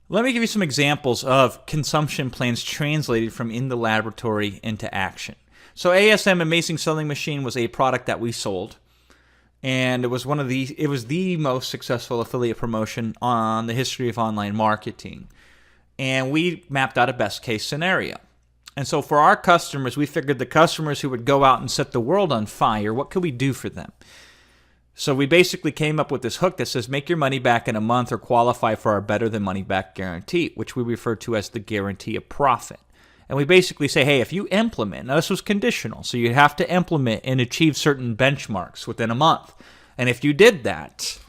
Let me give you some examples of consumption plans translated from in the laboratory into action. So ASM, Amazing Selling Machine, was a product that we sold, and it was the most successful affiliate promotion on the history of online marketing. And we mapped out a best case scenario. And so for our customers, we figured the customers who would go out and set the world on fire, what could we do for them? So we basically came up with this hook that says make your money back in a month or qualify for our better than money back guarantee, which we refer to as the guarantee of profit. And we basically say, hey, if you implement, now this was conditional, so you have to implement and achieve certain benchmarks within a month. And if you did that,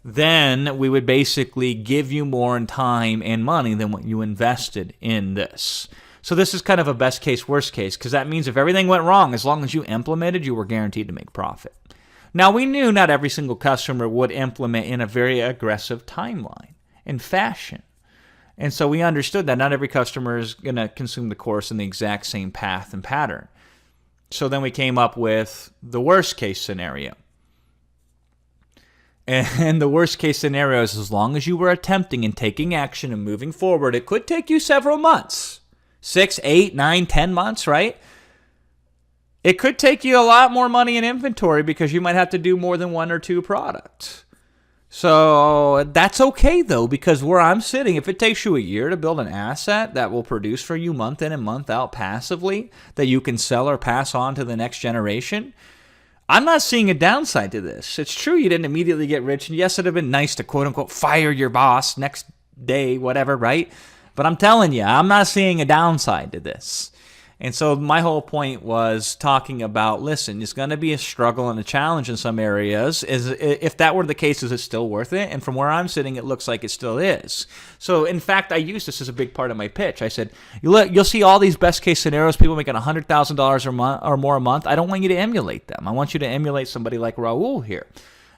then we would basically give you more in time and money than what you invested in this. So this is kind of a best case, worst case, because that means if everything went wrong, as long as you implemented, you were guaranteed to make profit. Now, we knew not every single customer would implement in a very aggressive timeline and fashion. And so we understood that not every customer is going to consume the course in the exact same path and pattern. So then we came up with the worst case scenario. And the worst case scenario is as long as you were attempting and taking action and moving forward, it could take you several months. 6, 8, 9, 10 months, right? It could take you a lot more money in inventory because you might have to do more than one or two products. So that's okay, though, because where I'm sitting, if it takes you a year to build an asset that will produce for you month in and month out passively, that you can sell or pass on to the next generation, I'm not seeing a downside to this. It's true you didn't immediately get rich, and yes, it would have been nice to quote-unquote fire your boss next day, whatever, right? But I'm telling you, I'm not seeing a downside to this. And so my whole point was talking about, listen, it's going to be a struggle and a challenge in some areas. If that were the case, is it still worth it? And from where I'm sitting, it looks like it still is. So, in fact, I used this as a big part of my pitch. I said, you'll see all these best case scenarios, people making $100,000 or more a month. I don't want you to emulate them. I want you to emulate somebody like Raul here.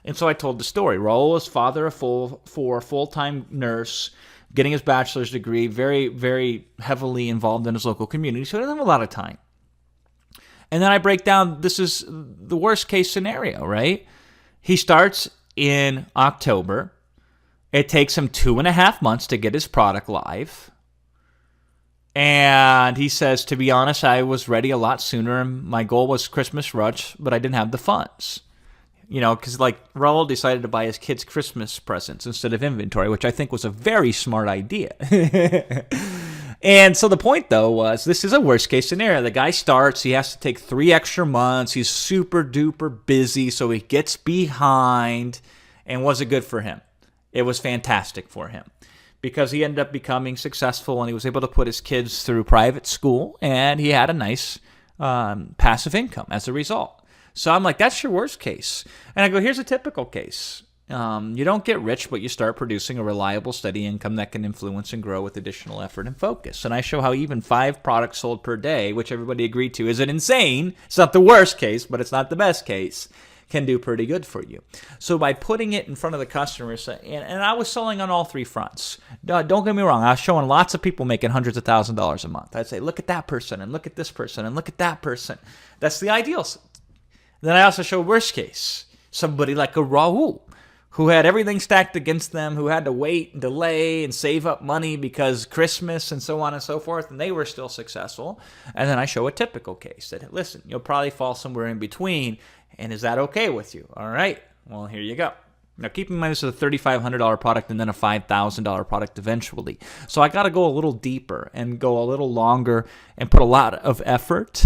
And so I told the story. Raul is father of four, full-time nurse, getting his bachelor's degree, very, very heavily involved in his local community, so he doesn't have a lot of time. And then I break down, this is the worst case scenario, right? He starts in October. It takes him 2.5 months to get his product live. And he says, to be honest, I was ready a lot sooner, and my goal was Christmas rush, but I didn't have the funds. You know, because like Raul decided to buy his kids Christmas presents instead of inventory, which I think was a very smart idea. And so the point, though, was this is a worst case scenario. The guy starts, he has to take 3 extra months. He's super duper busy, so he gets behind. And was it good for him? It was fantastic for him because he ended up becoming successful and he was able to put his kids through private school and he had a nice passive income as a result. So I'm like, that's your worst case. And I go, here's a typical case. You don't get rich, but you start producing a reliable, steady income that can influence and grow with additional effort and focus. And I show how even 5 products sold per day, which everybody agreed to isn't insane. It's not the worst case, but it's not the best case, can do pretty good for you. So by putting it in front of the customers, and I was selling on all 3 fronts. Don't get me wrong. I was showing lots of people making hundreds of thousands of dollars a month. I'd say, look at that person, and look at this person, and look at that person. That's the ideal. Then I also show worst case, somebody like a Raul, who had everything stacked against them, who had to wait and delay and save up money because Christmas and so on and so forth, and they were still successful. And then I show a typical case that, listen, you'll probably fall somewhere in between, and is that okay with you? All right, well, here you go. Now, keep in mind this is a $3,500 product and then a $5,000 product eventually. So I got to go a little deeper and go a little longer and put a lot of effort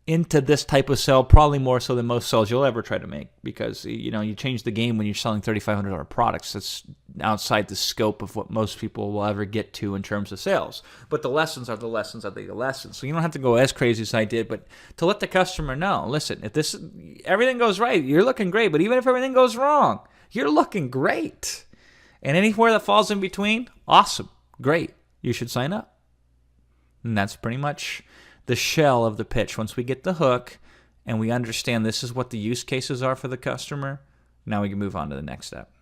into this type of sell, probably more so than most sales you'll ever try to make, because you change the game when you're selling $3,500 products. That's outside the scope of what most people will ever get to in terms of sales. But the lessons are the lessons are the lessons. So you don't have to go as crazy as I did, but to let the customer know, listen, if everything goes right, you're looking great. But even if everything goes wrong, you're looking great. And anywhere that falls in between, awesome, great. You should sign up. And that's pretty much the shell of the pitch. Once we get the hook and we understand this is what the use cases are for the customer, now we can move on to the next step.